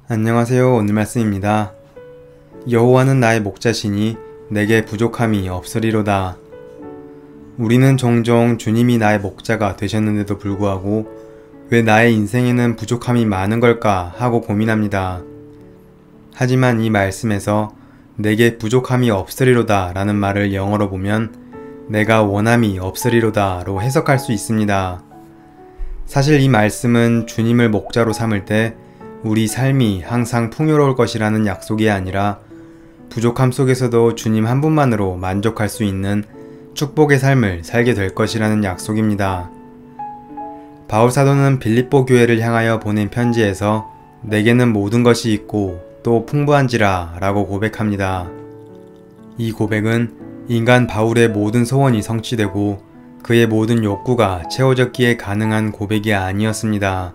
안녕하세요. 오늘 말씀입니다. 여호와는 나의 목자시니 내게 부족함이 없으리로다. 우리는 종종 주님이 나의 목자가 되셨는데도 불구하고 왜 나의 인생에는 부족함이 많은 걸까 하고 고민합니다. 하지만 이 말씀에서 내게 부족함이 없으리로다 라는 말을 영어로 보면 내가 원함이 없으리로다 로 해석할 수 있습니다. 사실 이 말씀은 주님을 목자로 삼을 때 우리 삶이 항상 풍요로울 것이라는 약속이 아니라 부족함 속에서도 주님 한 분만으로 만족할 수 있는 축복의 삶을 살게 될 것이라는 약속입니다. 바울 사도는 빌립보 교회를 향하여 보낸 편지에서 내게는 모든 것이 있고 또 풍부한지라 라고 고백합니다. 이 고백은 인간 바울의 모든 소원이 성취되고 그의 모든 욕구가 채워졌기에 가능한 고백이 아니었습니다.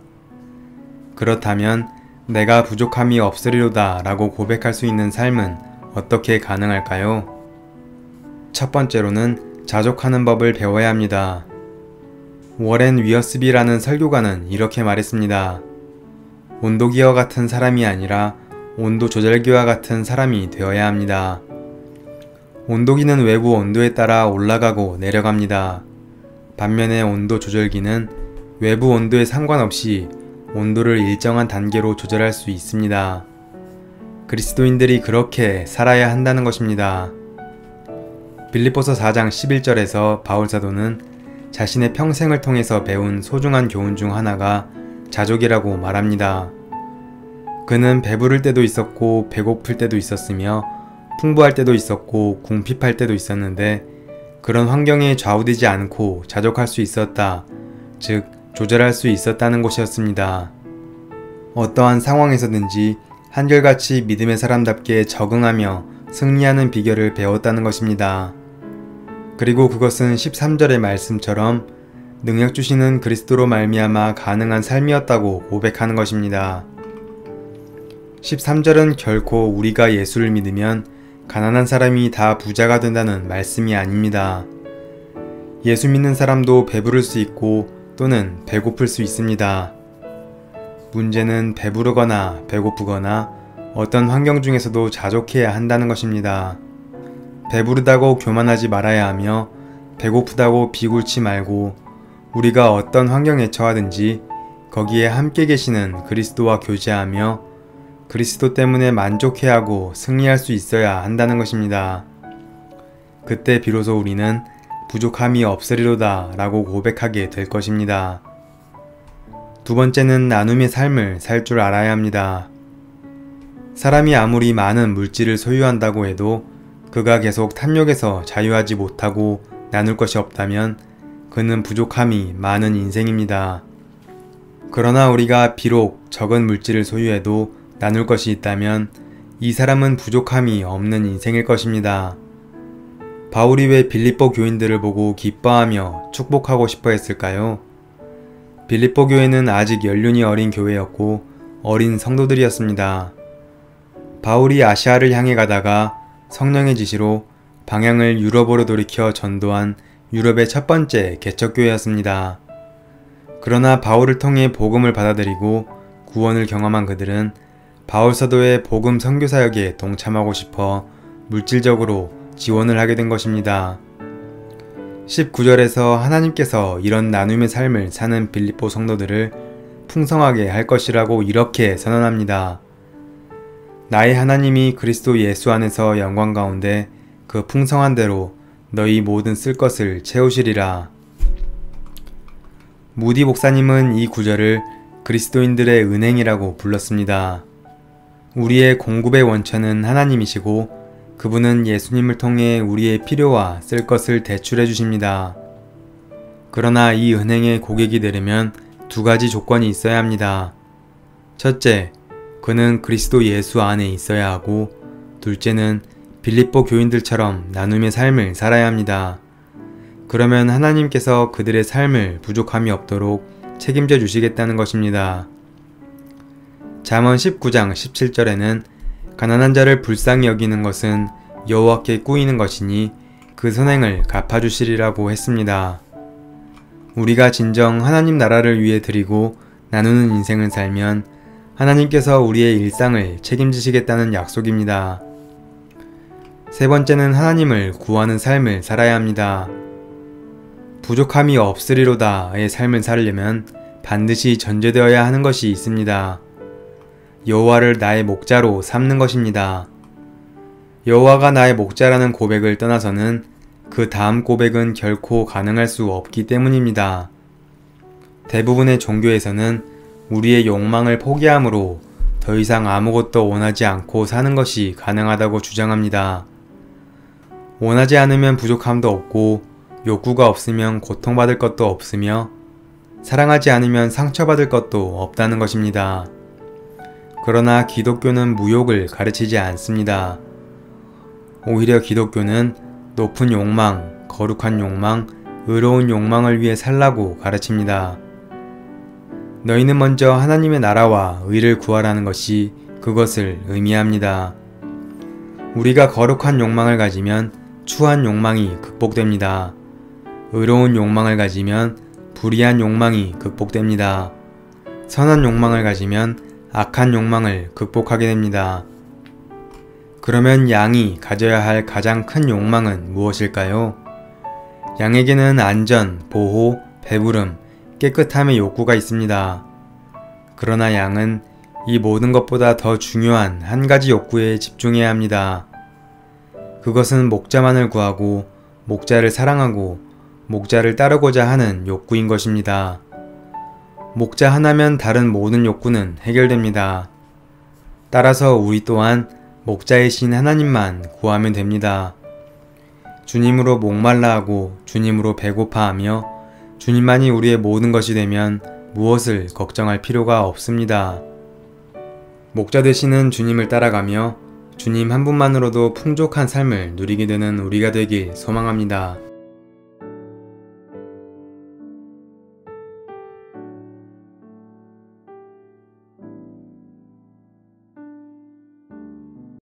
그렇다면 내가 부족함이 없으리로다 라고 고백할 수 있는 삶은 어떻게 가능할까요? 첫 번째로는 자족하는 법을 배워야 합니다. 워렌 위어스비라는 설교가는 이렇게 말했습니다. 온도기와 같은 사람이 아니라 온도 조절기와 같은 사람이 되어야 합니다. 온도기는 외부 온도에 따라 올라가고 내려갑니다. 반면에 온도 조절기는 외부 온도에 상관없이 온도를 일정한 단계로 조절할 수 있습니다. 그리스도인들이 그렇게 살아야 한다는 것입니다. 빌립보서 4장 11절에서 바울 사도는 자신의 평생을 통해서 배운 소중한 교훈 중 하나가 자족이라고 말합니다. 그는 배부를 때도 있었고 배고플 때도 있었으며 풍부할 때도 있었고 궁핍할 때도 있었는데 그런 환경에 좌우되지 않고 자족할 수 있었다. 즉 조절할 수 있었다는 것이었습니다. 어떠한 상황에서든지 한결같이 믿음의 사람답게 적응하며 승리하는 비결을 배웠다는 것입니다. 그리고 그것은 13절의 말씀처럼 능력 주시는 그리스도로 말미암아 가능한 삶이었다고 고백하는 것입니다. 13절은 결코 우리가 예수를 믿으면 가난한 사람이 다 부자가 된다는 말씀이 아닙니다. 예수 믿는 사람도 배부를 수 있고 또는 배고플 수 있습니다. 문제는 배부르거나 배고프거나 어떤 환경 중에서도 자족해야 한다는 것입니다. 배부르다고 교만하지 말아야 하며 배고프다고 비굴치 말고 우리가 어떤 환경에 처하든지 거기에 함께 계시는 그리스도와 교제하며 그리스도 때문에 만족해야 하고 승리할 수 있어야 한다는 것입니다. 그때 비로소 우리는 부족함이 없으리로다 라고 고백하게 될 것입니다. 두 번째는 나눔의 삶을 살 줄 알아야 합니다. 사람이 아무리 많은 물질을 소유한다고 해도 그가 계속 탐욕에서 자유하지 못하고 나눌 것이 없다면 그는 부족함이 많은 인생입니다. 그러나 우리가 비록 적은 물질을 소유해도 나눌 것이 있다면 이 사람은 부족함이 없는 인생일 것입니다. 바울이 왜 빌립보 교인들을 보고 기뻐하며 축복하고 싶어 했을까요? 빌립보 교회는 아직 연륜이 어린 교회였고 어린 성도들이었습니다. 바울이 아시아를 향해 가다가 성령의 지시로 방향을 유럽으로 돌이켜 전도한 유럽의 첫 번째 개척교회였습니다. 그러나 바울을 통해 복음을 받아들이고 구원을 경험한 그들은 바울 사도의 복음 선교 사역에 동참하고 싶어 물질적으로 지원을 하게 된 것입니다. 19절에서 하나님께서 이런 나눔의 삶을 사는 빌립보 성도들을 풍성하게 할 것이라고 이렇게 선언합니다. 나의 하나님이 그리스도 예수 안에서 영광 가운데 그 풍성한 대로 너희 모든 쓸 것을 채우시리라. 무디 목사님은 이 구절을 그리스도인들의 은행이라고 불렀습니다. 우리의 공급의 원천은 하나님이시고 그분은 예수님을 통해 우리의 필요와 쓸 것을 대출해 주십니다. 그러나 이 은행의 고객이 되려면 두 가지 조건이 있어야 합니다. 첫째, 그는 그리스도 예수 안에 있어야 하고 둘째는 빌립보 교인들처럼 나눔의 삶을 살아야 합니다. 그러면 하나님께서 그들의 삶을 부족함이 없도록 책임져 주시겠다는 것입니다. 잠언 19장 17절에는 가난한 자를 불쌍히 여기는 것은 여호와께 꾸이는 것이니 그 선행을 갚아주시리라고 했습니다. 우리가 진정 하나님 나라를 위해 드리고 나누는 인생을 살면 하나님께서 우리의 일상을 책임지시겠다는 약속입니다. 세 번째는 하나님을 구하는 삶을 살아야 합니다. 부족함이 없으리로다의 삶을 살려면 반드시 전제되어야 하는 것이 있습니다. 여호와를 나의 목자로 삼는 것입니다. 여호와가 나의 목자라는 고백을 떠나서는 그 다음 고백은 결코 가능할 수 없기 때문입니다. 대부분의 종교에서는 우리의 욕망을 포기함으로 더 이상 아무것도 원하지 않고 사는 것이 가능하다고 주장합니다. 원하지 않으면 부족함도 없고 욕구가 없으면 고통받을 것도 없으며 사랑하지 않으면 상처받을 것도 없다는 것입니다. 그러나 기독교는 무욕을 가르치지 않습니다. 오히려 기독교는 높은 욕망, 거룩한 욕망, 의로운 욕망을 위해 살라고 가르칩니다. 너희는 먼저 하나님의 나라와 의를 구하라는 것이 그것을 의미합니다. 우리가 거룩한 욕망을 가지면 추한 욕망이 극복됩니다. 의로운 욕망을 가지면 불의한 욕망이 극복됩니다. 선한 욕망을 가지면 악한 욕망을 극복하게 됩니다. 그러면 양이 가져야 할 가장 큰 욕망은 무엇일까요? 양에게는 안전, 보호, 배부름, 깨끗함의 욕구가 있습니다. 그러나 양은 이 모든 것보다 더 중요한 한 가지 욕구에 집중해야 합니다. 그것은 목자만을 구하고 목자를 사랑하고 목자를 따르고자 하는 욕구인 것입니다. 목자 하나면 다른 모든 욕구는 해결됩니다. 따라서 우리 또한 목자이신 하나님만 구하면 됩니다. 주님으로 목말라하고 주님으로 배고파하며 주님만이 우리의 모든 것이 되면 무엇을 걱정할 필요가 없습니다. 목자 되시는 주님을 따라가며 주님 한 분만으로도 풍족한 삶을 누리게 되는 우리가 되길 소망합니다.